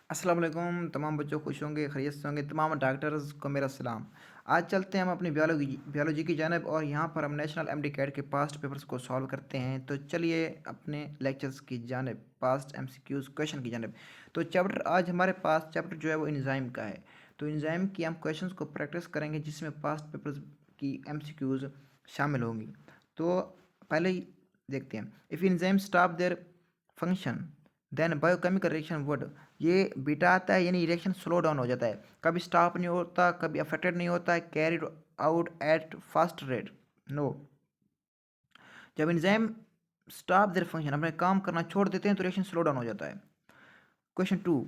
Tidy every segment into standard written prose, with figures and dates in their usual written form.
अस्सलाम वालेकुम तमाम बच्चों खुश होंगे खैरियत से होंगे तमाम डॉक्टर्स को मेरा सलाम। आज चलते हैं हम अपनी बियोलॉजी की जानब और यहाँ पर हम नेशनल एमडी कैट के पास्ट पेपर्स को सॉल्व करते हैं। तो चलिए अपने लेक्चर्स की जानब पास्ट एमसीक्यूज क्वेश्चन की जानब। तो चैप्टर आज हमारे पास चैप्टर जो है वो इंजाइम का है। तो इंजाइम की हम क्वेश्चन को प्रैक्टिस करेंगे जिसमें पास्ट पेपर्स की एमसीक्यूज शामिल होंगी। तो पहले ही देखते हैं। If enzyme stop their function then biochemical reaction would. ये बीटा आता है यानी रिएक्शन स्लो डाउन हो जाता है, कभी स्टॉप नहीं होता, कभी अफेक्टेड नहीं होता है, carried out at fast rate. No, जब एंजाइम स्टॉप देयर फंक्शन अपने काम करना छोड़ देते हैं तो रिएक्शन स्लो डाउन हो जाता है। Question 2,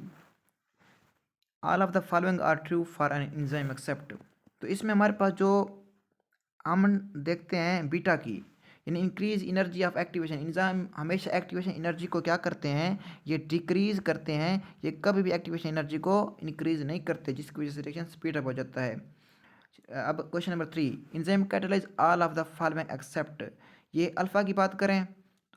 all of the following are true for an enzyme except. तो इसमें हमारे पास जो हम देखते हैं बीटा की यानी increase energy of activation. Enzyme हमेशा एक्टिवेशन एनर्जी को क्या करते हैं, ये डिक्रीज करते हैं, ये कभी भी एक्टिवेशन एनर्जी को इंक्रीज नहीं करते, जिसकी वजह से रिएक्शन स्पीड अप हो जाता है। अब question number 3, enzyme catalyse all of the following except. ये अल्फा की बात करें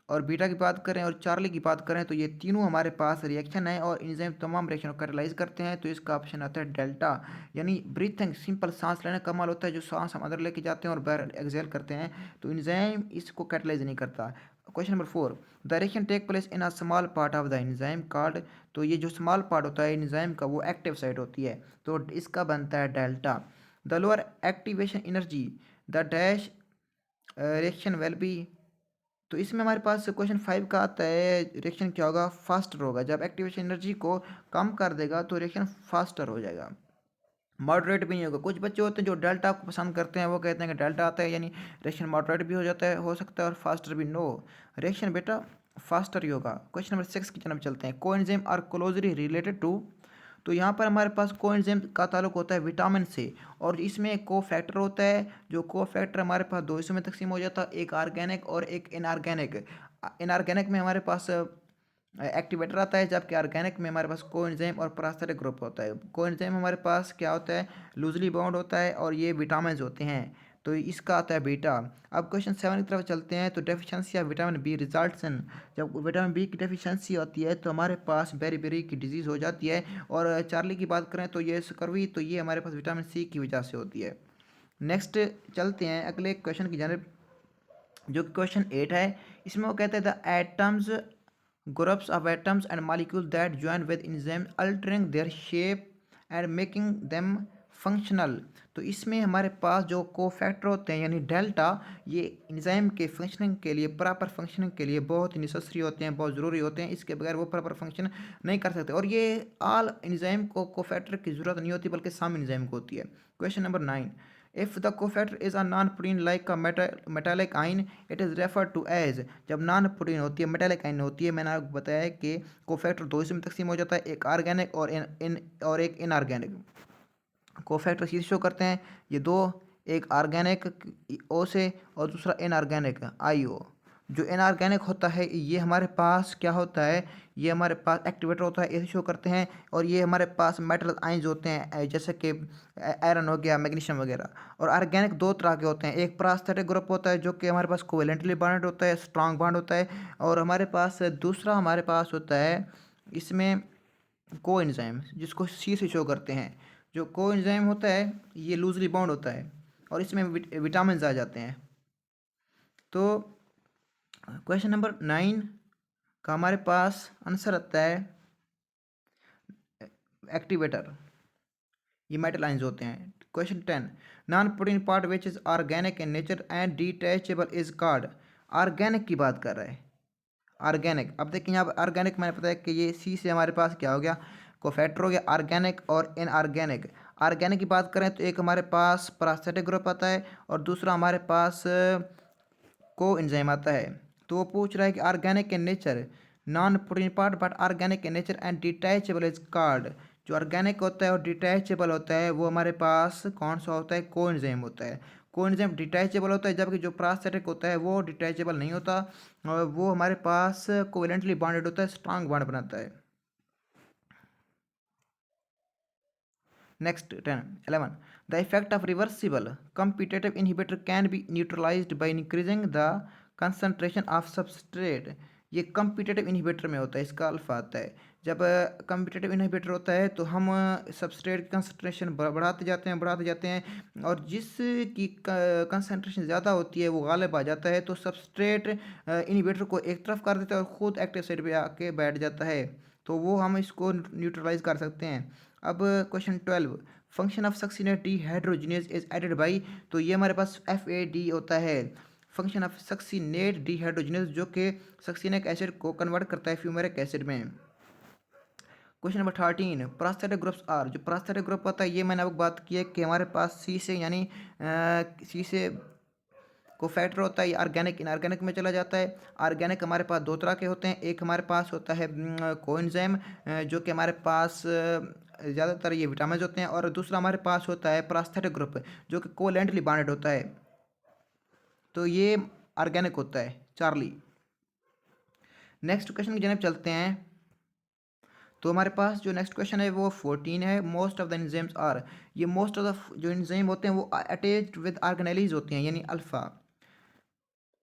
और बीटा की बात करें और चार्ली की बात करें तो ये तीनों हमारे पास रिएक्शन है और एंजाइम तमाम रिएक्शन को कैटालाइज करते हैं। तो इसका ऑप्शन आता है डेल्टा, यानी ब्रीथिंग सिंपल सांस लेने का कमाल होता है, जो सांस हम अंदर लेके जाते हैं और बाहर एक्सहेल करते हैं, तो एंजाइम इसको कैटालाइज नहीं करता। Question number 4, the reaction take place in a small part of the enzyme called. तो ये जो स्मॉल पार्ट होता है एंजाइम का वो एक्टिव साइट होती है, तो इसका बनता है delta. The lower activation energy the dash reaction will be. तो इसमें हमारे पास क्वेश्चन 5 का आता है रिएक्शन क्या होगा, फास्टर होगा। जब एक्टिवेशन एनर्जी को कम कर देगा तो रिएक्शन फास्टर हो जाएगा, मॉडरेट भी नहीं होगा। कुछ बच्चे होते हैं जो डेल्टा को पसंद करते हैं, वो कहते हैं कि डेल्टा आता है यानी रिएक्शन मॉडरेट भी हो जाता है, हो सकता है, और फास्टर भी। नो, रिएक्शन बेटा फास्टर ही होगा। क्वेश्चन नंबर 6 की तरफ चलते हैं। Coenzyme are closely related to. तो यहाँ पर हमारे पास कोएंजाइम का ताल्लुक होता है विटामिन से, और इसमें को फैक्टर होता है, जो को फैक्टर हमारे पास दो हिस्सों में तकसीम हो जाता है, एक ऑर्गेनिक और एक इनऑर्गेनिक। इनऑर्गेनिक में हमारे पास एक्टिवेटर आता है, जबकि ऑर्गेनिक में हमारे पास कोएंजाइम और प्रोस्थेटिक ग्रुप होता है। कोएंजाइम हमारे पास क्या होता है, लूजली बाउंड होता है, और ये विटामिन होते हैं, तो इसका आता है बीटा। अब क्वेश्चन 7 की तरफ चलते हैं। तो deficiency of vitamin B results in. जब विटामिन बी की डेफिशिएंसी होती है तो हमारे पास बेरी की डिजीज़ हो जाती है, और चार्ली की बात करें तो ये स्कर्वी, तो ये हमारे पास विटामिन सी की वजह से होती है। नेक्स्ट चलते हैं अगले क्वेश्चन की जानब, जो क्वेश्चन 8 है। इसमें वो कहते हैं the atoms groups of atoms and molecules that join with enzymes altering their shape and making them functional। तो इसमें हमारे पास जो कोफैक्टर होते हैं यानी डेल्टा, ये एंजाइम के फंक्शनिंग के लिए, प्रॉपर फंक्शनिंग के लिए बहुत ही नेसेसरी होते हैं, बहुत ज़रूरी होते हैं, इसके बगैर वो प्रॉपर फंक्शन नहीं कर सकते। और ये ऑल एंजाइम को कोफैक्टर की ज़रूरत नहीं होती, बल्कि सम एंजाइम को होती है। Question number 9, if the cofactor is a non protein like metallic ion it is refer to as. जब नॉन प्रोटीन होती है, मेटालिक आइन होती है, मैंने आपको बताया कि कोफैक्टर दो हिस्सों में तकसीम हो जाता है, एक ऑर्गेनिक और एक इनऑर्गेनिक। कोफैक्टर चीज शो करते हैं ये दो, एक ऑर्गेनिक ओ से और दूसरा इनऑर्गेनिक आई ओ। जो इनऑर्गेनिक होता है ये हमारे पास क्या होता है, ये हमारे पास एक्टिवेटर होता है, ऐसे शो करते हैं, और ये हमारे पास मेटल आइंस होते हैं, जैसे कि आयरन हो गया, मैग्नीशियम वगैरह। और ऑर्गेनिक दो तरह के होते हैं, एक प्रोस्थेटिक ग्रुप होता है जो कि हमारे पास कोवेलेंटली बॉन्डेड होता है, स्ट्रांग बॉन्ड होता है, और हमारे पास दूसरा हमारे पास होता है इसमें कोएंजाइम, जिसको सी से शो करते हैं। जो कोएंजाइम होता है ये लूजली बाउंड होता है, और इसमें विटामिन आ जाते हैं। तो क्वेश्चन नंबर 9 का हमारे पास आंसर आता है एक्टिवेटर, ये मेटल आयंस होते हैं। Question 10, non protein part which is organic in nature and detachable is called. Organic की बात कर रहा है, ऑर्गेनिक। अब देखिए यहाँ पर ऑर्गेनिक मैंने पता है कि ये सी से हमारे पास क्या हो गया, कोफैक्टर हो गया, ऑर्गेनिक और इनऑर्गेनिक। ऑर्गेनिक की बात करें तो एक हमारे पास प्रोस्थेटिक ग्रुप आता है और दूसरा हमारे पास को एंजाइम आता है। तो वो पूछ रहा है कि organic in nature non protein part but organic in nature and detachable is called. जो ऑर्गेनिक होता है और डिटैचेबल होता है वो हमारे पास कौन सा होता है, को एंजाइम होता है। को एंजाइम डिटैचेबल होता है, जबकि जो प्रोस्थेटिक होता है वो डिटैचेबल नहीं होता, और वो हमारे पास कोवेलेंटली बॉन्डेड होता है, स्ट्रांग बॉन्ड बनाता है। Next 10 11, the effect of reversible competitive inhibitor can be neutralised by increasing the concentration of substrate. ये कम्पिटेटिव इनहिबिटर में होता है, इसका अल्फा आता है। जब कम्पिटिटिव इनहिबिटर होता है तो हम सबस्ट्रेट की कंसंट्रेशन बढ़ाते जाते हैं, और जिसकी कंसंट्रेशन ज़्यादा होती है वो गालिब आ जाता है, तो सबस्ट्रेट इनहिबिटर को एक तरफ कर देता है और ख़ुद एक्टिव साइड पे आके बैठ जाता है। तो वो हम इसको न्यूट्रलाइज कर सकते हैं। अब question 12, function of succinate dehydrogenase is aided by. तो ये हमारे पास FAD होता है, function of succinate dehydrogenase, जो कि सक्सिनिक एसिड को कन्वर्ट करता है फ्यूमेरिक एसिड में। Question number 13, prosthetic groups are. जो प्रोस्थेटिक ग्रुप होता है ये मैंने आपको बात की है कि हमारे पास सी से यानी सी से को फैक्टर होता है, ये ऑर्गेनिक इनऑर्गेनिक में चला जाता है। ऑर्गेनिक हमारे पास दो तरह के होते हैं, एक हमारे पास होता है कोएंजाइम, जो कि हमारे पास ज़्यादातर ये विटामिन होते हैं, और दूसरा हमारे पास होता है प्रोस्थेटिक ग्रुप, जो कि कोवैलेंटली बॉन्डेड होता है। तो ये ऑर्गेनिक होता है, चार्ली। नेक्स्ट क्वेश्चन की जानब चलते हैं। तो हमारे पास जो नेक्स्ट क्वेश्चन है वो 14 है, most of the enzymes are. ये मोस्ट ऑफ द जो एंजाइम होते हैं वो अटैच्ड विद ऑर्गेनेलीज होते हैं, यानी अल्फा।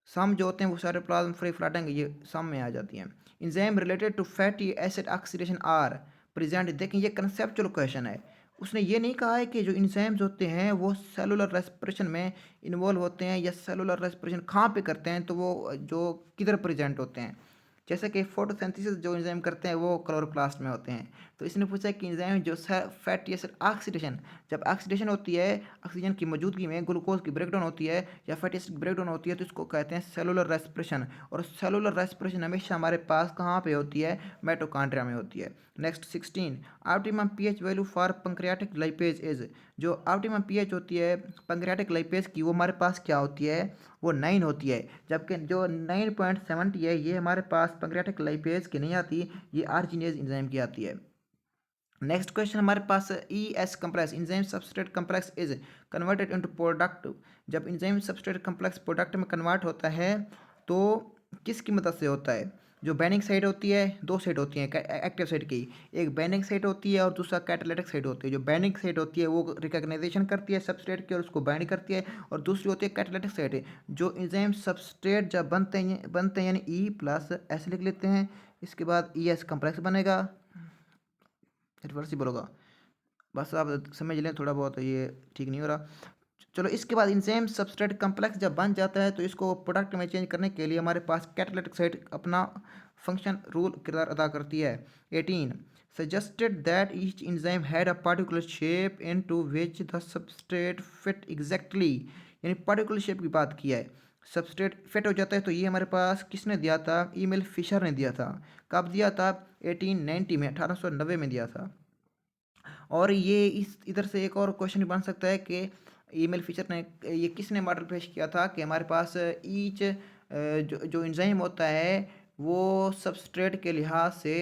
सम जो होते हैं वो साइटोप्लाज्म फ्री फ्लाटिंग, ये सम में आ जाती हैं। Enzyme related to fatty acid oxidation are present. देखें ये कंसेप्चुअल क्वेश्चन है, उसने ये नहीं कहा है कि जो एंजाइम्स होते हैं वो सेलुलर रेस्पिरेशन में इन्वॉल्व होते हैं या सेलुलर रेस्पिरेशन कहाँ पे करते हैं, तो वो जो किधर प्रेजेंट होते हैं। जैसे कि फोटोसिंथेसिस जो एंजाइम करते हैं वो क्लोरोप्लास्ट में होते हैं। तो इसने पूछा कि एंजाइम जो फैटी एसिड ऑक्सीडेशन, जब ऑक्सीडेशन होती है ऑक्सीजन की मौजूदगी में, ग्लूकोज की ब्रेकडाउन होती है या फैटी एसिड ब्रेकडाउन होती है, तो इसको कहते हैं सेलुलर रेस्पिरेशन। और सेलुलर रेस्पिरेशन हमेशा हमारे पास कहाँ पे होती है, माइटोकॉन्ड्रिया में होती है। Next 16, optimum pH value for pancreatic lipase is. जो ऑप्टिमम पीएच होती है पैंक्रियाटिक लाइपेज की, वो हमारे पास क्या होती है, वो 9 होती है। जबकि जो 9.70 है ये हमारे पास पैंक्रियाटिक लाइपेज की नहीं आती, ये आर्जिनेज एंजाइम की आती है। नेक्स्ट क्वेश्चन हमारे पास ES complex, enzyme substrate complex is converted into product. जब एंजाइम सबस्ट्रेट कम्प्लेक्स प्रोडक्ट में कन्वर्ट होता है तो किसकी मदद से होता है। जो बाइंडिंग साइड होती है, दो साइड होती हैं एक्टिव साइड की, एक बाइंडिंग साइड होती है और दूसरा कैटालिटिक साइड होती है। जो बाइंडिंग साइड होती है वो रिकॉग्नाइजेशन करती है सबस्ट्रेट की और उसको बाइंड करती है, और दूसरी होती है कैटालिटिक साइड। जो एंजाइम सबस्ट्रेट जब बनते हैं यानी E+S लिख लेते हैं, इसके बाद ES कम्प्लेक्स बनेगा, रिवर्सिबल होगा। बस आप समझ लें, थोड़ा बहुत ये ठीक नहीं हो रहा। चलो इसके बाद एंजाइम सबस्ट्रेट कम्प्लेक्स जब बन जाता है तो इसको प्रोडक्ट में चेंज करने के लिए हमारे पास कैटालिटिक साइट अपना फंक्शन रूल किरदार अदा करती है। 18, suggested that each enzyme had a particular shape into which the substrate fit exactly. यानी पर्टिकुलर शेप की बात की है, सबस्ट्रेट फिट हो जाता है। तो ये हमारे पास किसने दिया था, ईमेल फिशर ने दिया था। कब दिया था, 1890 में, 1890 में दिया था। और ये इस इधर से एक और क्वेश्चन बन सकता है कि ईमेल फिशर ने, ये किसने मॉडल पेश किया था कि हमारे पास ईच जो एंजाइम होता है वो सबस्ट्रेट के लिहाज से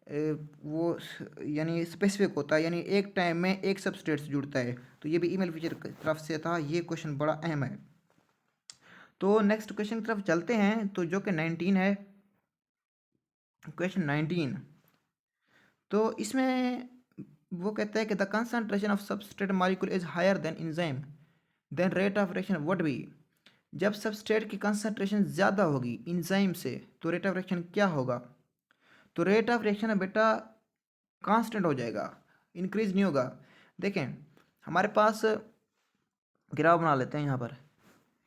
वो यानी स्पेसिफिक होता है, यानी एक टाइम में एक सबस्ट्रेट से जुड़ता है। तो ये भी ईमेल फिशर की तरफ से था, ये क्वेश्चन बड़ा अहम है। तो नेक्स्ट क्वेश्चन की तरफ चलते हैं, तो जो कि 19 है, क्वेश्चन 19। तो इसमें वो कहता है कि the concentration of substrate molecule is higher than enzyme, then rate of reaction would be. जब सबस्ट्रेट की कंसंट्रेशन ज़्यादा होगी एंजाइम से तो रेट ऑफ रिएक्शन क्या होगा। तो रेट ऑफ रिएक्शन है बेटा कांस्टेंट हो जाएगा, इंक्रीज नहीं होगा। देखें हमारे पास ग्राफ बना लेते हैं, यहाँ पर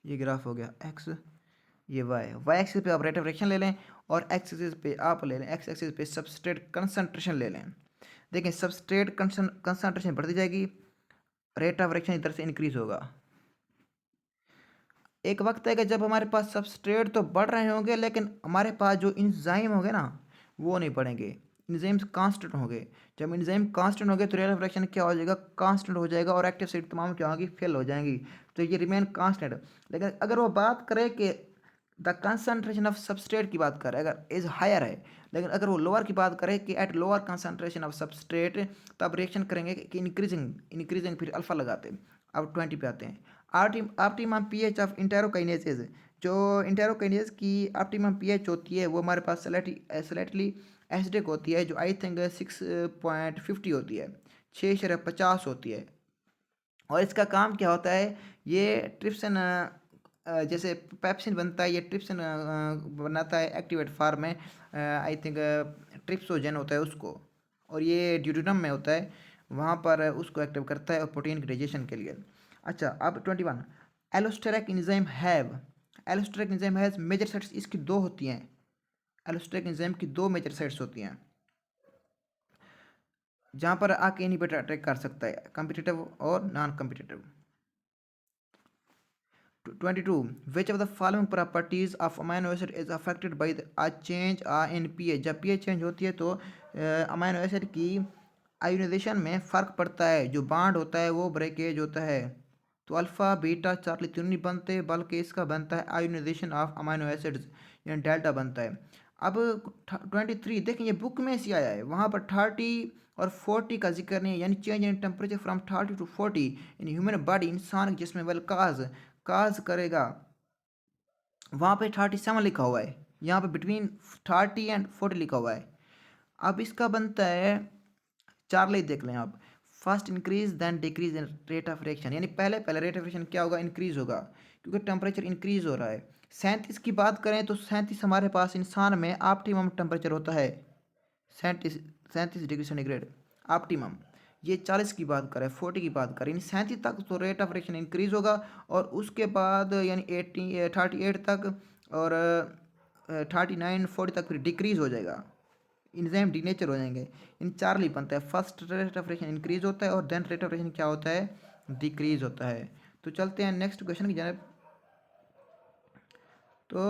ये ग्राफ हो गया एक्स, ये वाई एक्सिस पे आप रेट ऑफ रिएक्शन ले लें और एक्स एक्सिस पे आप ले लें, एक्स एक्सिस पे सबस्ट्रेट कंसंट्रेशन ले लें। देखें सबस्ट्रेट कंसंट्रेशन बढ़ती जाएगी, रेट ऑफ रिएक्शन इधर से इंक्रीज होगा। एक वक्त है कि जब हमारे पास सबस्ट्रेट तो बढ़ रहे होंगे लेकिन हमारे पास जो इंजाइम होंगे ना वो नहीं बढ़ेंगे, इंजाइम्स कांस्टेंट होंगे। जब इंजाइम कांस्टेंट हो गए तो रेट ऑफ रिएक्शन क्या हो जाएगा, कांस्टेंट हो जाएगा, और एक्टिव साइट तमाम क्या होगी, फेल हो जाएंगी। तो ये रिमेन कांस्टेंट। लेकिन अगर वो बात करें कि द कंसंट्रेशन ऑफ सबस्ट्रेट की बात करें अगर इज हायर है, लेकिन अगर वो लोअर की बात करें कि at lower concentration of substrate, तब रिएक्शन करेंगे कि इंक्रीजिंग फिर अल्फा लगाते हैं। अब 20 पे आते हैं। ऑप्टिमम पीएच ऑफ इंटेरोकाइनेज, जो इंटेरोकाइनेज की ऑप्टिमम पीएच होती है वो हमारे पास स्लाइटली एसिडिक होती है, जो आई थिंक 6.50 होती है, 6.50 होती है। और इसका काम क्या होता है, ये ट्रिप्सिन जैसे पेप्सिन बनता है, ये ट्रिप्सिन बनाता है एक्टिवेट फार्म में, आई थिंक ट्रिप्सोजन होता है उसको, और ये ड्यूटेनम में होता है, वहाँ पर उसको एक्टिव करता है और प्रोटीन के डाइजेशन के लिए। अच्छा, अब 21, allosteric enzyme have, allosteric enzyme has major sites, इसकी दो होती हैं, एलोस्टेरिक एंजाइम की दो मेजर साइट्स होती हैं जहाँ पर आके इनहिबिटर अटैक कर सकता है, कम्पिटिटिव और non competitive. 22, which of the following properties of amino acid is affected by a change in pH, जब pH चेंज होती है तो अमाइनो एसिड की आयोनाइजेशन में फ़र्क पड़ता है, जो बाड होता है वो ब्रेकेज होता है। तो अल्फ़ा बीटा चार्ली तीनों नहीं बनते, बल्कि इसका बनता है आयोनाइजेशन ऑफ अमाइनो एसिड्स, यानी डेल्टा बनता है। अब 23 देखें, ये बुक में से आया है, वहाँ पर 30 और 40 का जिक्र नहीं है, यानी change in temperature from 30 to 40 in human body, इंसान जिसमें वेल काज करेगा, वहाँ पे 37 लिखा हुआ है, यहाँ पे बिटवीन 30 एंड 40 लिखा हुआ है। अब इसका बनता है, चार्ली देख लें आप, first increase then decrease in rate of reaction, यानी पहले पहले रेट ऑफ रिएक्शन क्या होगा, इंक्रीज होगा, क्योंकि टेम्परेचर इंक्रीज हो रहा है। 37 की बात करें तो 37 हमारे पास इंसान में ऑप्टिमम टेम्परेचर होता है, 37 डिग्री सेंटीग्रेड ऑप्टिमम। ये 40 की बात करें, 40 की बात करें, यानी 37 तक तो रेट ऑफ रिएक्शन इंक्रीज होगा, और उसके बाद यानी 38 तक, और 39 40 तक फिर डिक्रीज हो जाएगा, इंजाइम डीनेचर हो जाएंगे। इन चार्ली बनता है, first rate of reaction increase होता है और देन रेट ऑफ रिएक्शन क्या होता है, डिक्रीज होता है। तो चलते हैं नेक्स्ट क्वेश्चन की जानब। तो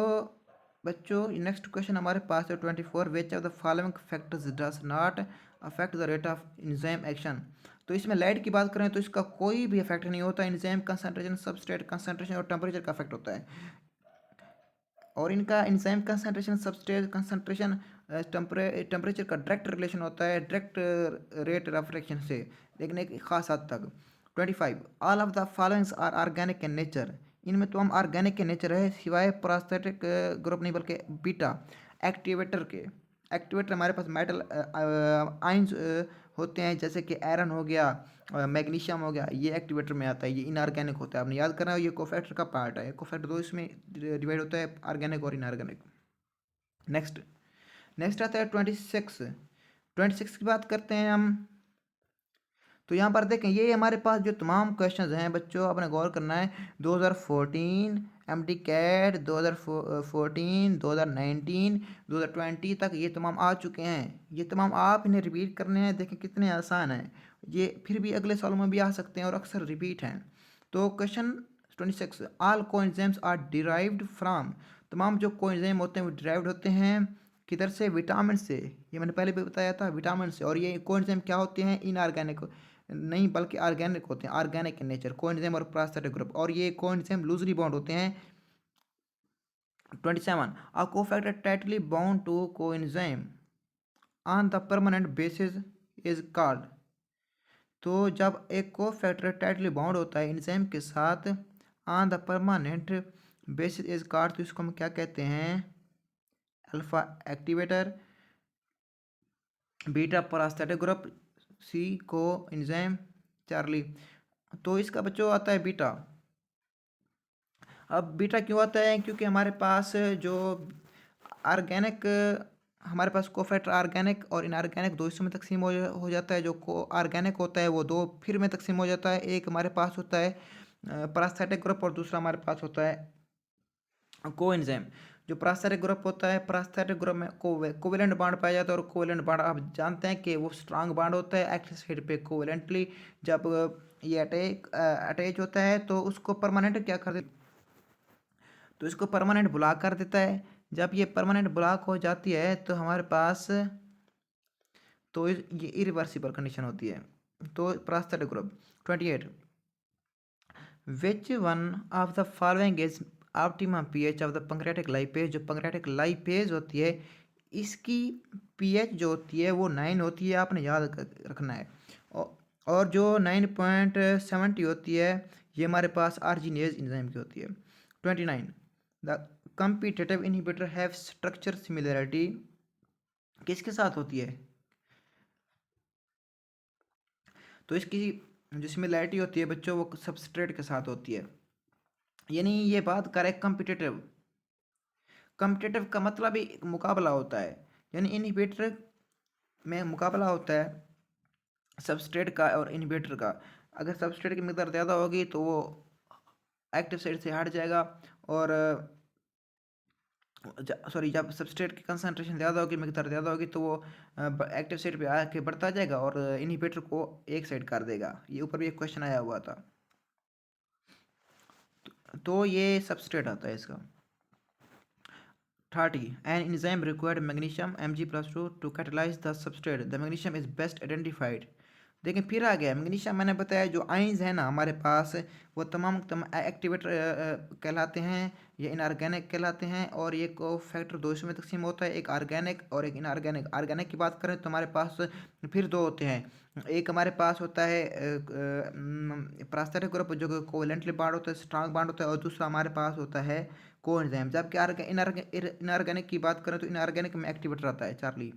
बच्चों नेक्स्ट क्वेश्चन हमारे पास है 24, विच of the following factors does not affect the rate of enzyme action. तो इसमें लाइट की बात करें तो इसका कोई भी इफेक्ट नहीं होता, इंजाइम कंसंट्रेशन, सबस्ट्रेट कंसंट्रेशन और टेम्परेचर का इफेक्ट होता है, और इनका enzyme concentration, substrate concentration, temperature का डायरेक्ट रिलेशन होता है, डायरेक्ट रेट ऑफ रिएक्शन से, लेकिन एक खास हद तक। 25, all of the followings are organic in nature, इनमें तो हम ऑर्गेनिक के नेचर है, सिवाय प्रोस्थेटिक ग्रुप नहीं, बल्कि बीटा एक्टिवेटर के। एक्टिवेटर हमारे पास मेटल आयंस होते हैं, जैसे कि आयरन हो गया, मैग्नीशियम हो गया, ये एक्टिवेटर में आता है, ये इनऑर्गेनिक होता है, आपने याद करना है, ये कोफैक्टर का पार्ट है, कोफैक्टर दो इसमें डिवाइड होता है, ऑर्गेनिक और इनऑर्गेनिक। नेक्स्ट नेक्स्ट आता है 26, 26 की बात करते हैं हम। तो यहाँ पर देखें, ये हमारे पास जो तमाम क्वेश्चंस हैं बच्चों, आपने गौर करना है, 2014 एमडी कैट, 2014, 2019, 2020 तक ये तमाम आ चुके हैं, ये तमाम आप इन्हें रिपीट करने हैं, देखें कितने आसान हैं ये, फिर भी अगले सालों में भी आ सकते हैं और अक्सर रिपीट हैं। तो question 26, all coenzymes are derived from, तमाम जो कोएंजाइम होते हैं वो डिराइव्ड होते हैं किधर से, विटामिन से, ये मैंने पहले भी बताया था, विटामिन से। और ये कोएंजाइम क्या होते हैं, इनऑर्गेनिक नहीं बल्कि ऑर्गेनिक होते हैं, ऑर्गेनिक इन नेचर, कोएंजाइम और प्रोस्थेटिक ग्रुप, और ये कोएंजाइम लूजली बॉन्ड होते हैं। 27, a cofactor tightly bound to coenzyme on the permanent basis is called. तो जब एक कोफैक्टर टाइटली बाउंड होता है एंजाइम के साथ on the permanent basis is called, तो इसको हम क्या कहते हैं, alpha activator, beta prosthetic group, C coenzyme, Charlie. तो इसका बच्चों आता है बीटा। अब बीटा क्यों आता है, क्योंकि हमारे पास जो ऑर्गेनिक, हमारे पास कोफैक्टर ऑर्गेनिक और इनऑर्गेनिक दो हिस्सों में तकसीम हो जाता है, जो को ऑर्गेनिक होता है वो दो फिर में तकसीम हो जाता है, एक हमारे पास होता है प्रोस्थेटिक ग्रुप और दूसरा हमारे पास होता है कोएंजाइम। जो प्रोस्थेटिक ग्रुप होता है, प्रोस्थेटिक ग्रुप में कोवेलेंट बांड पाया जाता है, और कोवेलेंट बांड आप जानते हैं कि वो स्ट्रांग बांड होता है एक्सिस साइड पे कोवेलेंटली, जब ये अटैच होता है तो उसको परमानेंट क्या कर देता, तो इसको परमानेंट ब्लॉक कर देता है। जब ये परमानेंट ब्लॉक हो जाती है तो हमारे पास, तो ये इरिवर्सिबल कंडीशन होती है। तो prosthetic group. 28, which one of the following is optimum pH of the pancreatic lipase, जो पैंक्रियाटिक लाइपेज होती है इसकी पीएच जो होती है वो 9 होती है, आपने याद रखना है। और जो 9.70 होती है ये हमारे पास आर्जिनेज एंजाइम की होती है। 29, the competitive inhibitor have structure similarity, किसके साथ होती है, तो इसकी जो सिमिलरिटी होती है बच्चों वो सबस्ट्रेट के साथ होती है, यानी ये बात करें कम्पिटिटिव, कम्पिटिटिव का मतलब ही मुकाबला होता है, यानी इनहिबिटर में मुकाबला होता है सबस्ट्रेट का और इनहिबिटर का। अगर सबस्ट्रेट की मिकदार ज़्यादा होगी तो वो एक्टिव साइट से हट जाएगा, और सॉरी, जब सबस्ट्रेट की कंसनट्रेशन ज़्यादा होगी, मिकदार ज़्यादा होगी, तो वो एक्टिव साइट पे आके बढ़ता जाएगा और इनहिबिटर को एक साइड कर देगा। ये ऊपर भी एक क्वेश्चन आया हुआ था। तो ये सबस्ट्रेट आता है इसका। 30. An enzyme required magnesium Mg+2 to catalyze the substrate. The magnesium is best identified. देखें फिर आ गया मैग्नीशियम। मैंने बताया जो आइंस है ना हमारे पास, वो तमाम एक्टिवेटर कहलाते हैं, ये इनऑर्गेनिक कहलाते हैं, और ये को फैक्टर दो हिस्सों में तकसीम होता है, एक ऑर्गेनिक और एक इनऑर्गेनिक। ऑर्गेनिक की बात करें तो हमारे पास फिर दो होते हैं। एक हमारे पास होता है प्रास्थेटिक ग्रुप, जो कि कोवेलेंटली बाउंड होता है, स्ट्रांग बाउंड होता है, और दूसरा हमारे पास होता है कोएंजाइम। जबकि इनऑर्गेनिक की बात करें तो इनऑर्गेनिक में एक्टिवेटर आता है चार्ली,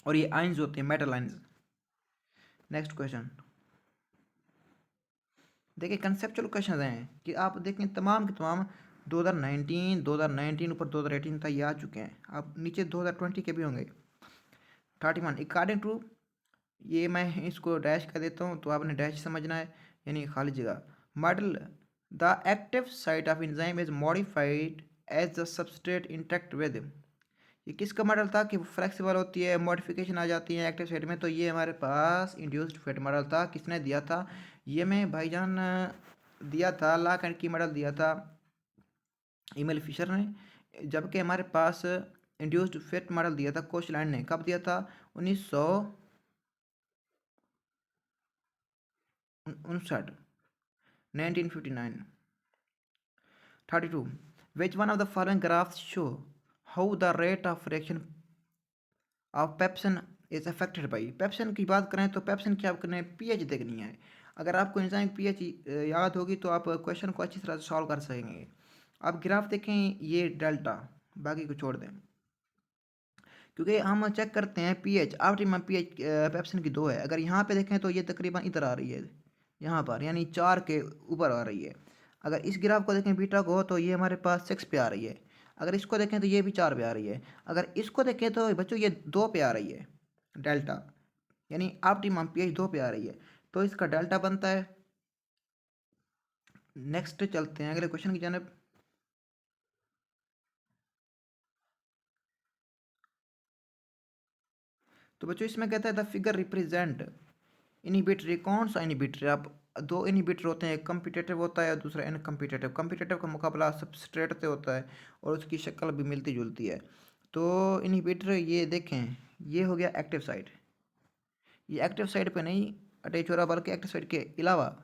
और ये आइंस होते हैं, मेटल आइंस। नेक्स्ट क्वेश्चन देखिए, कंसेप्चुअल क्वेश्चन हैं कि आप देखें तमाम के तमाम 2019 ऊपर 2018 तक ये आ चुके हैं। आप नीचे 2020 के भी होंगे। 31 अकॉर्डिंग टू, ये मैं इसको डैश कर देता हूँ तो आपने डैश समझना है, यानी खाली जगह। Model the active site of enzyme is modified as the substrate interact with. ये किसका मॉडल था कि फ्लेक्सिबल होती है, मॉडिफिकेशन आ जाती है एक्टिव साइट में? तो ये हमारे पास इंड्यूस्ड फेट मॉडल था। किसने दिया था? ये मैं भाईजान दिया था, लॉक एंड की मॉडल दिया था ईमेल फिशर ने। जबकि हमारे पास इंड्यूस्ड फेट मॉडल दिया था कोचलैंड ने। कब दिया था? 1959, 1959। 32 which one of the following graphs show how the rate of reaction of pepsin is affected by. Pepsin की बात करें तो पेप्सिन की आपने पीएच देखनी है। अगर आपको एंजाइम पीएच याद होगी तो आप क्वेश्चन को अच्छी तरह से सॉल्व कर सकेंगे। आप ग्राफ देखें, ये डेल्टा, बाकी को छोड़ दें, क्योंकि हम चेक करते हैं पीएच। ऑप्टिमम पीएच पेप्सिन की 2 है। अगर यहाँ पे देखें तो ये तकरीबन इधर आ रही है, यहाँ पर, यानी 4 के ऊपर आ रही है। अगर इस ग्राफ को देखें बीटा को, तो ये हमारे पास 6 पे आ रही है। अगर इसको देखें तो ये भी 4 पे आ रही है। अगर इसको देखें तो बच्चों ये 2 पे आ रही है डेल्टा, यानी ऑप्टिमम पीएच 2 पे आ रही है, तो इसका डेल्टा बनता है। नेक्स्ट चलते हैं अगले क्वेश्चन की जानब। तो बच्चों इसमें कहता है द फिगर रिप्रेजेंट इनहिबिटरी। कौन सा इनहिबिटरी? आप दो इनहिबिटर होते हैं, एक कम्पिटेटिव होता है और दूसरा इनकम्पिटेटिव। कम्पिटेटिव का मुकाबला सबस्ट्रेट से होता है और उसकी शक्ल भी मिलती जुलती है। तो इनहिबिटर ये देखें, ये हो गया एक्टिव साइट। ये एक्टिव साइट पे नहीं अटैच हो रहा, बल्कि एक्टिव साइट के अलावा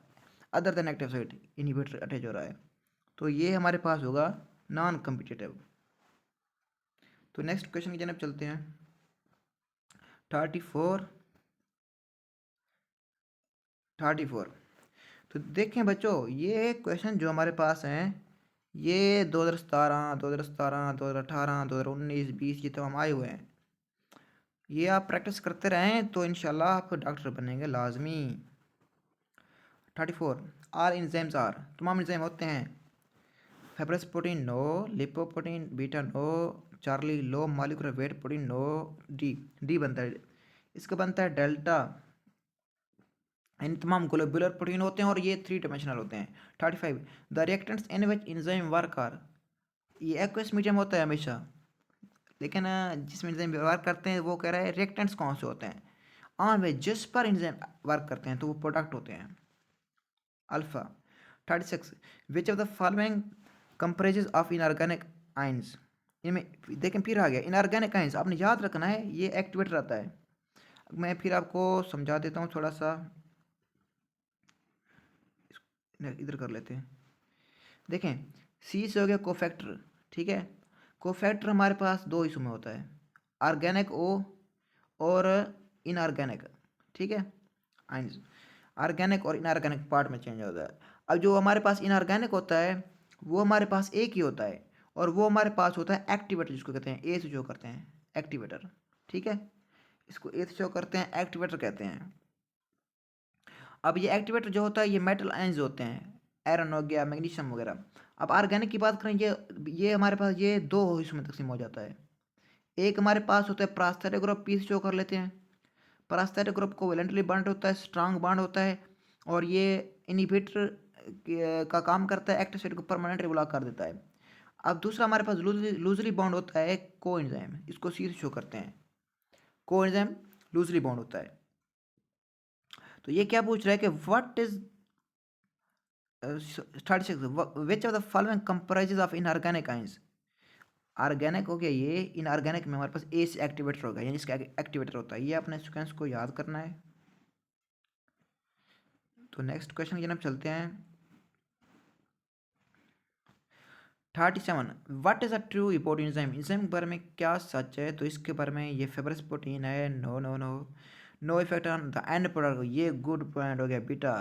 other than active site inhibitor attach हो रहा है। तो ये हमारे पास होगा नॉन कम्पिटेटिव। तो नेक्स्ट क्वेश्चन की जानब चलते हैं। 34 34। तो देखें बच्चों, ये क्वेश्चन जो हमारे पास हैं, ये 2017, 2017, 2018, 2019, 20 ये तो हम आए हुए हैं। ये आप प्रैक्टिस करते रहें तो इंशाल्लाह आप डॉक्टर बनेंगे लाजमी। 34 आर इंजाइम्स आर, तमाम इंजाइम होते हैं। Fibrous protein no, lipoprotein beta no, Charlie low molecular weight protein no. D बनता है, इसका बनता है डेल्टा। इन तमाम ग्लोबुलर प्रोटीन होते हैं और ये 3 डायमेंशनल होते हैं। 35 the reactants in which enzyme work are. ये एक्वस मीडियम होता है हमेशा, लेकिन जिसमें एंजाइम व्यवहार करते हैं वो कह रहा है रिएक्टेंट्स कौन से होते हैं। ऑन वे जिस पर एंजाइम वर्क करते हैं तो वो प्रोडक्ट होते हैं। Alpha. 36 which of the following comprises of inorganic ions. इनमें देखें फिर आ गया इनऑर्गेनिक आइंस, आपने याद रखना है ये एक्टिवेटर आता है। मैं फिर आपको समझा देता हूँ थोड़ा सा, इधर कर लेते हैं। देखें, सी से हो गया कोफैक्टर, ठीक है। कोफैक्टर हमारे पास दो हिस्सों में होता है, ऑर्गेनिक ओ और इनऑर्गेनिक, ठीक है। आइंस ऑर्गेनिक और इनऑर्गेनिक पार्ट में चेंज होता है। अब जो हमारे पास इनऑर्गेनिक होता है वो हमारे पास एक ही होता है, और वो हमारे पास होता है एक्टिवेटर, जिसको कहते हैं ए से शो करते हैं एक्टिवेटर, ठीक है। इसको ए से शो करते हैं, एक्टिवेटर कहते हैं। अब ये एक्टिवेटर जो होता है ये मेटल आयंस होते हैं, आयरन हो गया, मैग्नीशियम वगैरह। अब ऑर्गेनिक की बात करें, ये हमारे पास ये दो हिस्सों में तकसीम हो जाता है, एक हमारे पास होता है प्रास्थेटिक ग्रुप, पी से शो कर लेते हैं। प्रास्थेटिक ग्रुप कोवेलेंटली बॉन्ड होता है, स्ट्रांग बॉन्ड होता है, और ये इनहिबिटर का काम करता है, एक्टिव साइट को परमानेंटली ब्लॉक कर देता है। अब दूसरा हमारे पास लूजली बॉन्ड होता है कोएंजाइम, इसको सी से शो करते हैं। कोएंजाइम लूजली बॉन्ड होता है। तो ये क्या पूछ रहा है कि what is 36 which of the following comprises of inorganic ions. Organic हो गया ये, इनऑर्गेनिक में हमारे पास ए से एक्टिवेटर होगा, यानी इसका एक्टिवेटर होता है। ये अपने सीक्वेंस को याद करना है। तो नेक्स्ट क्वेश्चन की जनाब चलते हैं। 37 what is a true report enzyme. Enzyme के बारे में क्या सच है, तो इसके बारे में ये फेबरस प्रोटीन है। No no no, no effect on the end product, ये गुड पॉइंट हो गया बेटा।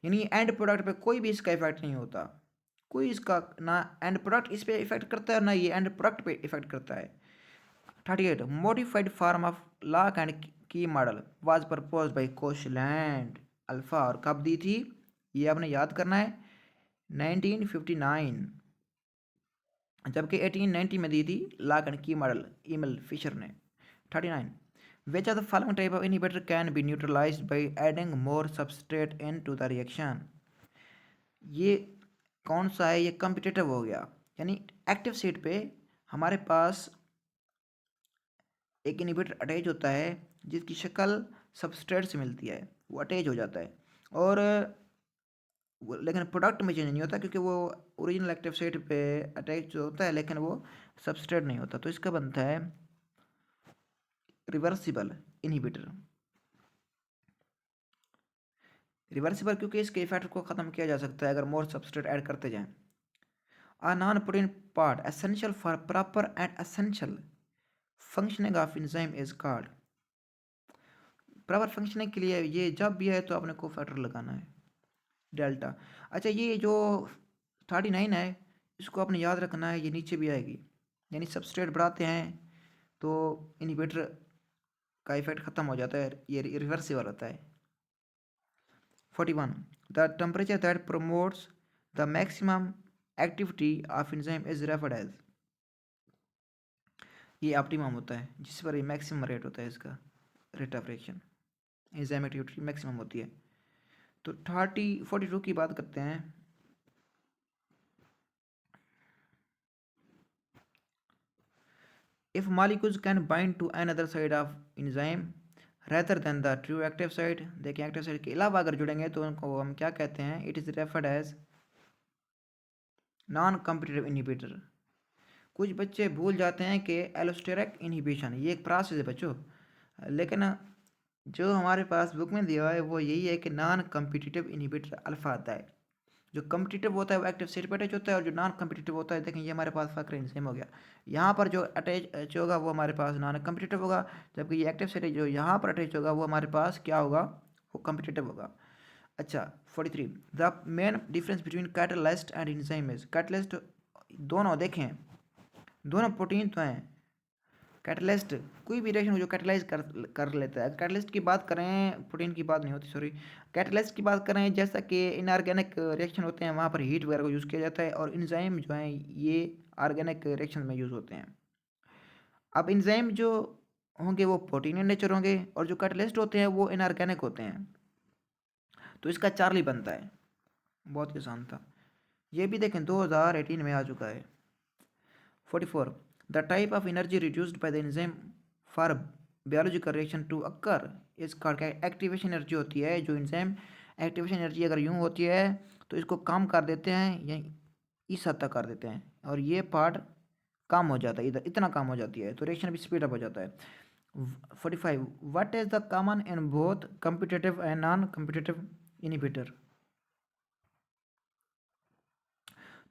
यानी एंड प्रोडक्ट पे कोई भी इसका इफेक्ट नहीं होता, कोई इसका ना एंड प्रोडक्ट इस पे इफेक्ट करता है, ना ये एंड प्रोडक्ट पे इफेक्ट करता है। 38 modified form of lock and key model was propose by Koshland alpha, और कब दी थी ये आपने याद करना है, 1959, जबकि 1890 में दी थी lock and key model email Fisher ने। 39 which of the following type of inhibitor can be neutralized by adding more substrate into the reaction। ये कौन सा है, ये कम्पिटेटिव हो गया। यानी एक्टिव साइट पे हमारे पास एक इनहिबिटर अटैच होता है जिसकी शक्ल सबस्ट्रेट से मिलती है, वो अटैच हो जाता है, और लेकिन प्रोडक्ट में चेंज नहीं होता, क्योंकि वो ओरिजिनल एक्टिव साइट पे अटैच होता है लेकिन वो सबस्ट्रेट नहीं होता। तो इसका बनता है रिवर्सिबल इनहिबिटर। रिवर्सिबल क्योंकि इसके इफेक्ट को ख़त्म किया जा सकता है अगर मोर सबस्ट्रेट ऐड करते जाएं। A non-protein part essential for proper and essential functioning of enzyme is called। Proper functioning के लिए ये जब भी है तो आपने को फैक्टर लगाना है डेल्टा। अच्छा, ये जो 39 है इसको आपने याद रखना है, ये नीचे भी आएगी। यानी सबस्ट्रेट बढ़ाते हैं तो इनहिबिटर का इफेक्ट ख़त्म हो जाता है, ये रिवर्सिबल होता है। 41 the temperature that promotes the maximum activity of enzyme is referred as. ये ऑप्टिमम होता है जिस पर ये मैक्सिमम रेट होता है, इसका rate of reaction enzyme activity maximum होती है। तो 42 की बात करते हैं। If molecules can bind to another side of enzyme rather than the true active side, देखिए एक्टिव साइड के अलावा अगर जुड़ेंगे तो उनको हम क्या कहते हैं, it is referred as non competitive inhibitor. कुछ बच्चे भूल जाते हैं कि एलोस्टेरिक इनहिबिशन ये एक प्रोसेस है बच्चों, लेकिन जो हमारे पास बुक में दिया हुआ है वो यही है कि नॉन कॉम्पिटिटिव इनहिबिटर अल्फा आता है। जो कम्पिटिटिव होता है वो एक्टिव साइट पर अटैच होता है, और जो नॉन कम्पिटिटिव होता है, देखें ये हमारे पास फर्क सेम हो गया। यहाँ पर जो अटैच होगा वो हमारे पास नॉन कम्पिटिटिव होगा, जबकि ये एक्टिव साइट जो यहाँ पर अटैच होगा वो हमारे पास क्या होगा, वो कम्पिटिटिव होगा। अच्छा, 43 the main difference between catalyst and enzyme is. Catalyst दोनों देखें, दोनों प्रोटीन तो हैं। कैटलिस्ट कोई भी रिएक्शन जो कैटलाइज कर लेता है। कैटलिस्ट की बात करें, प्रोटीन की बात नहीं होती, सॉरी। कैटलिस्ट की बात करें, जैसा कि इनऑर्गेनिक रिएक्शन होते हैं वहाँ पर हीट वगैरह को यूज़ किया जाता है, और एंजाइम जो हैं ये ऑर्गेनिक रिएक्शन में यूज़ होते हैं। अब एंजाइम जो होंगे वो प्रोटीन इन नेचर होंगे, और जो कैटलिस्ट होते हैं वो इनऑर्गेनिक होते हैं। तो इसका चार्ली बनता है, बहुत आसान था। ये भी देखें 2018 में आ चुका है। 44 the type of energy reduced by the enzyme for biological reaction to occur is called activation energy होती है। जो एंजाइम एक्टिवेशन एनर्जी अगर यूँ होती है तो इसको कम कर देते हैं या इस हद तक कर देते हैं, और ये पार्ट कम हो जाता है, इधर इतना कम हो जाती है तो रिएक्शन भी स्पीड अप हो जाता है। 45 what is the common in both competitive and non competitive inhibitor.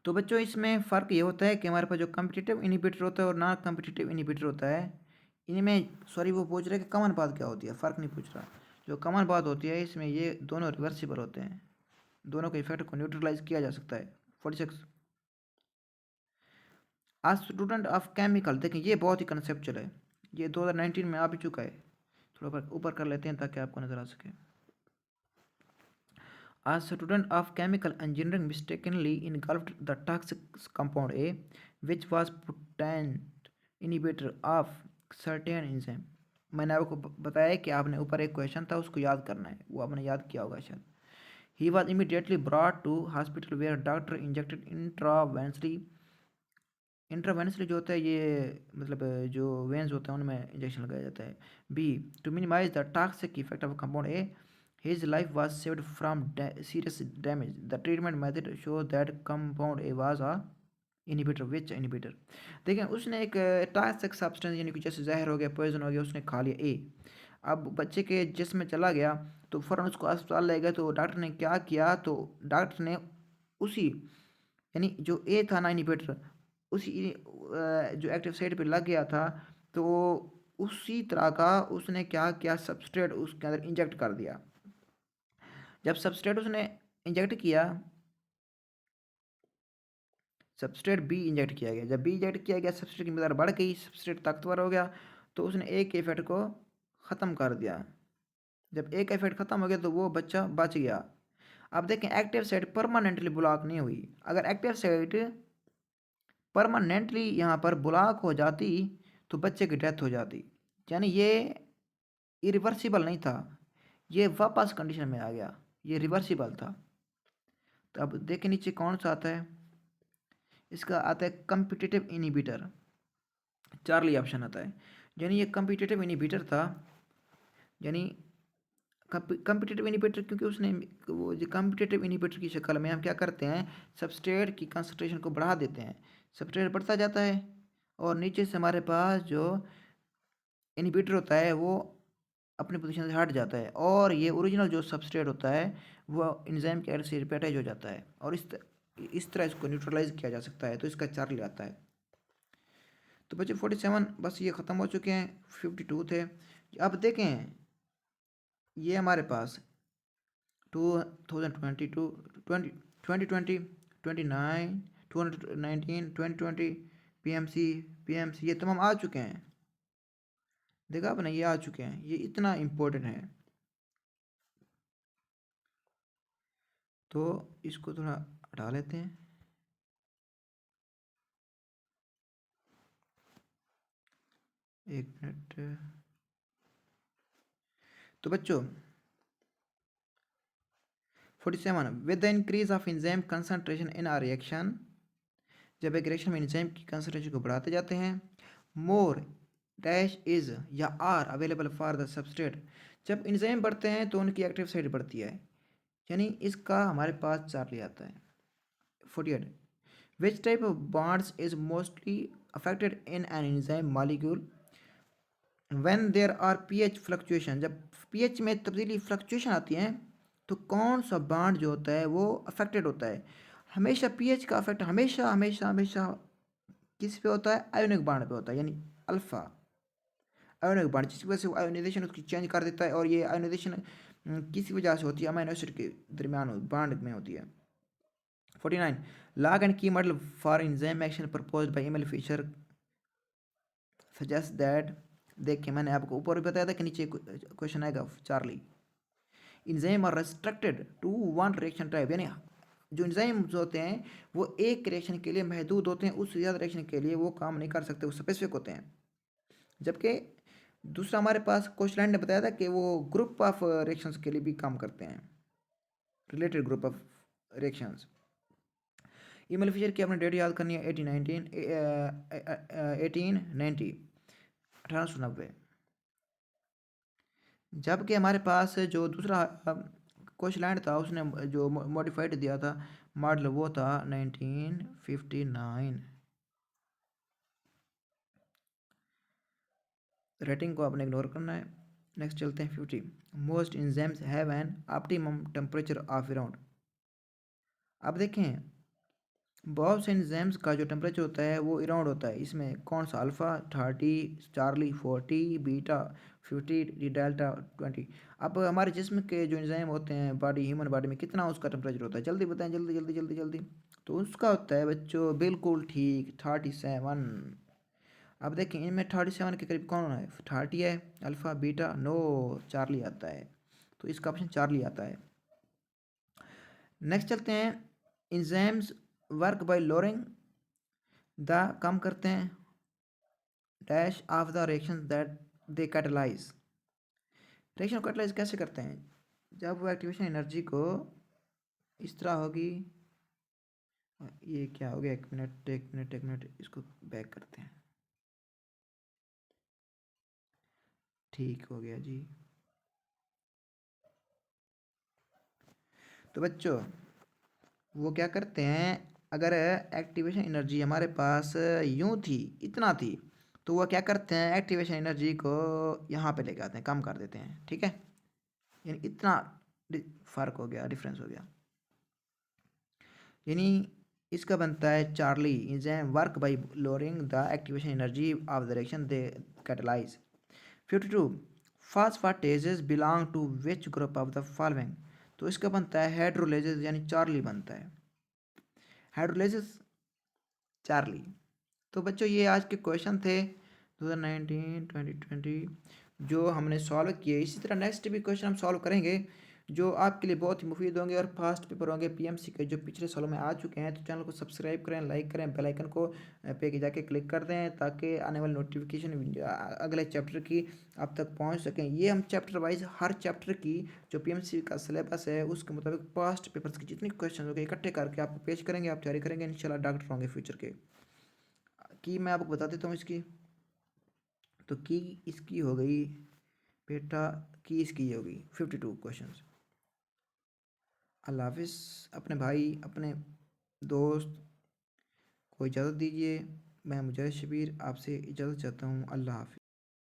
तो बच्चों इसमें फ़र्क ये होता है कि हमारे पास जो कम्पिटिटिव इनहिबिटर होता है और नॉन कम्पिटिटिव इनहिबिटर होता है, इनमें सॉरी वो पूछ रहे हैं कि कॉमन बात क्या होती है, फ़र्क नहीं पूछ रहा। जो कॉमन बात होती है इसमें ये दोनों रिवर्सिबल होते हैं, दोनों के इफेक्ट को न्यूट्रलाइज किया जा सकता है। 46 आज स्टूडेंट ऑफ केमिकल, देखिए ये बहुत ही कंसेप्चुअल है, ये 2019 में आ भी चुका है। थोड़ा ऊपर कर लेते हैं ताकि आपको नज़र आ सके। A student of chemical engineering mistakenly engulfed the toxic compound A, which was potent inhibitor of certain enzyme. मैंने आपको बताया कि आपने ऊपर एक क्वेश्चन था उसको याद करना है, वो आपने याद किया होगा शायद। He was immediately brought to hospital where doctor injected intravenously. Intravenously जो होता है ये मतलब जो वेंस होते हैं उनमें इंजेक्शन लगाया जाता है। B, to minimise the toxic effect of compound A, his life was saved from serious damage. The treatment method show that compound A was a inhibitor. Which inhibitor? देखिए उसने एक टॉक्सिक सब्सटेंस यानी कि जैसे जहर हो गया, पॉइजन हो गया, उसने खा लिया ए। अब बच्चे के जिस्म में चला गया तो फ़ौरन उसको अस्पताल ले गए। तो डॉक्टर ने क्या किया, तो डॉक्टर ने उसी यानी जो ए था ना इनिबिटर, उसी जो एक्टिव साइट पे लग गया था, तो उसी तरह का उसने क्या किया, सबस्ट्रेट उसके अंदर इंजेक्ट कर दिया। जब सबस्ट्रेट उसने इंजेक्ट किया, सबस्ट्रेट बी इंजेक्ट किया गया। जब बी इंजेक्ट किया गया, सबस्ट्रेट की मकदार बढ़ गई, सबस्ट्रेट ताकतवर हो गया, तो उसने ए के इफेक्ट को ख़त्म कर दिया। जब ए का इफेक्ट ख़त्म हो गया तो वो बच्चा बच गया। अब देखें एक्टिव साइट परमानेंटली ब्लॉक नहीं हुई। अगर एक्टिव साइट परमानेंटली यहाँ पर ब्लॉक हो जाती तो बच्चे की डेथ हो जाती। यानी ये इरिवर्सिबल नहीं था, ये वापस कंडीशन में आ गया, ये रिवर्सिबल था। तो अब देखें नीचे कौन सा आता है, इसका आता है कम्पिटिटिव इनिबिटर, चार्ली ऑप्शन आता है। यानी ये कम्पिटिटिव इनिबिटर था, यानी कम्पिटिटिव इनिबिटर क्योंकि उसने वो जो कम्पिटिटिव इनिबिटर की शक्ल में हम क्या करते हैं, सबस्ट्रेट की कंसंट्रेशन को बढ़ा देते हैं, सबस्ट्रेट बढ़ता जाता है और नीचे से हमारे पास जो इनिबिटर होता है वो अपनी पोजीशन से हट जाता है और ये ओरिजिनल जो सबस्ट्रेट होता है वो एंजाइम के से पे अटैच हो जाता है और इस तरह इसको न्यूट्रलाइज किया जा सकता है। तो इसका चार्ली आता है। तो बच्चे 47 बस ये ख़त्म हो चुके हैं, 52 थे। अब देखें ये हमारे पास 2022 20 2020 29 219 2020 पीएमसी पीएमसी ये तमाम आ चुके हैं। देखा आपने, ये आ चुके हैं, ये इतना इम्पोर्टेंट है। तो इसको थोड़ा हटा लेते हैं। एक मिनट। तो बच्चों 47, with the increase of enzyme concentration in are reaction, जब एक रिएक्शन में एंजाइम की कंसंट्रेशन को बढ़ाते जाते हैं, मोर डैश इज या are available for the substrate. जब एंजाइम बढ़ते हैं तो उनकी एक्टिव साइट बढ़ती है, यानी इसका हमारे पास चार्ली आता है। 48, which type of bonds is mostly affected in an enzyme molecule when there are pH fluctuation. जब पीएच में तब्दीली फ्लक्चुएशन आती हैं तो कौन सा बॉन्ड जो होता है वो अफेक्टेड होता है। हमेशा पीएच का अफेक्ट हमेशा हमेशा हमेशा किस पे होता है, आयोनिक बॉन्ड पे होता है, यानी अल्फा आयोनिक बॉन्ड, जिसकी वजह से आयोनाइजेशन उसकी चेंज कर देता है। और ये आयोनाइजेशन किसी वजह से होती है, अमीनो एसिड के दरमियान बॉन्ड में होती है। 49, lock and key model for enzyme action proposed by Emil Fischer suggest that. देखिए मैंने आपको ऊपर भी बताया था कि नीचे क्वेश्चन आएगा, चार्ली enzyme are restricted to one reaction type, यानी जो एंजाइम्स होते हैं वो एक रिएक्शन के लिए महदूद होते हैं, उससे ज़्यादा रिएक्शन के लिए वो काम नहीं कर सकते, वो स्पेसिफिक होते हैं। जबकि दूसरा हमारे पास कोशलैंड ने बताया था कि वो ग्रुप ऑफ रिएक्शंस के लिए भी काम करते हैं, related group of reactions. Emil Fischer की अपने डेट याद करनी है, 1890 1890। जबकि हमारे पास जो दूसरा कोशलैंड था उसने जो मॉडिफाइड दिया था मॉडल वो था 1959। रेटिंग को आपने इग्नोर करना है। नेक्स्ट चलते हैं 50, most enzymes have an optimum temperature of around. अब देखें बहुत से एंजाइम्स का जो टेम्परेचर होता है वो अराउंड होता है, इसमें कौन सा, अल्फ़ा 30, चार्ली 40, बीटा 50, डेल्टा 20। अब हमारे जिस्म के जो एंजाइम होते हैं बॉडी, ह्यूमन बॉडी में कितना उसका टेम्परेचर होता है, जल्दी बताएं, जल्दी जल्दी जल्दी जल्दी। तो उसका होता है बच्चों बिल्कुल ठीक 37। अब देखें इनमें 37 के करीब कौन है, 30 है, अल्फ़ा बीटा नो, चार्ली आता है। तो इसका ऑप्शन चार्ली आता है। नेक्स्ट चलते हैं, enzymes work by lowering the, कम करते हैं dash of the reaction that they catalyse. Reaction को कैटलाइज कैसे करते हैं? जब वो एक्टिवेशन एनर्जी को इस तरह होगी। ये क्या हो गया, एक मिनट एक मिनट एक मिनट, इसको बैक करते हैं। ठीक हो गया जी। तो बच्चों वो क्या करते हैं, अगर एक्टिवेशन एनर्जी हमारे पास यूं थी, इतना थी, तो वो क्या करते हैं, एक्टिवेशन एनर्जी को यहाँ पे लेके आते हैं, कम कर देते हैं। ठीक है, यानी इतना फ़र्क हो गया, डिफरेंस हो गया। यानी इसका बनता है Charlie is A work by lowering the activation energy of the reaction they catalyse. 52 phosphatases belong to which group of the following. तो इसका बनता है हाइड्रोलेजेस, यानी चार्ली बनता है, हाइड्रोलेजेस चार्ली। तो बच्चों ये आज के क्वेश्चन थे 2019 2020 जो हमने सॉल्व किए। इसी तरह नेक्स्ट भी क्वेश्चन हम सॉल्व करेंगे जो आपके लिए बहुत ही मुफीद होंगे और फास्ट पेपर होंगे पीएमसी के, जो पिछले सालों में आ चुके हैं। तो चैनल को सब्सक्राइब करें, लाइक करें, बेल आइकन को पे जाके क्लिक कर दें ताकि आने वाली नोटिफिकेशन अगले चैप्टर की आप तक पहुंच सकें। ये हम चैप्टर वाइज हर चैप्टर की जो पीएमसी का सिलेबस है उसके मुताबिक पास्ट पेपर्स के जितने क्वेश्चन हो गए इकट्ठे करके आपको पेश करेंगे, आप तैयारी करेंगे, इंशाल्लाह डॉक्टर होंगे फ्यूचर के। की मैं आपको बता देता हूँ इसकी। तो की इसकी हो गई बेटा, की इसकी हो गई 52 क्वेश्चंस। अल्लाह हाफिज़। अपने भाई अपने दोस्त को इजाज़त दीजिए। मैं मुजाहिद शबीर आपसे इजाज़त चाहता हूँ। अल्लाह हाफिज़।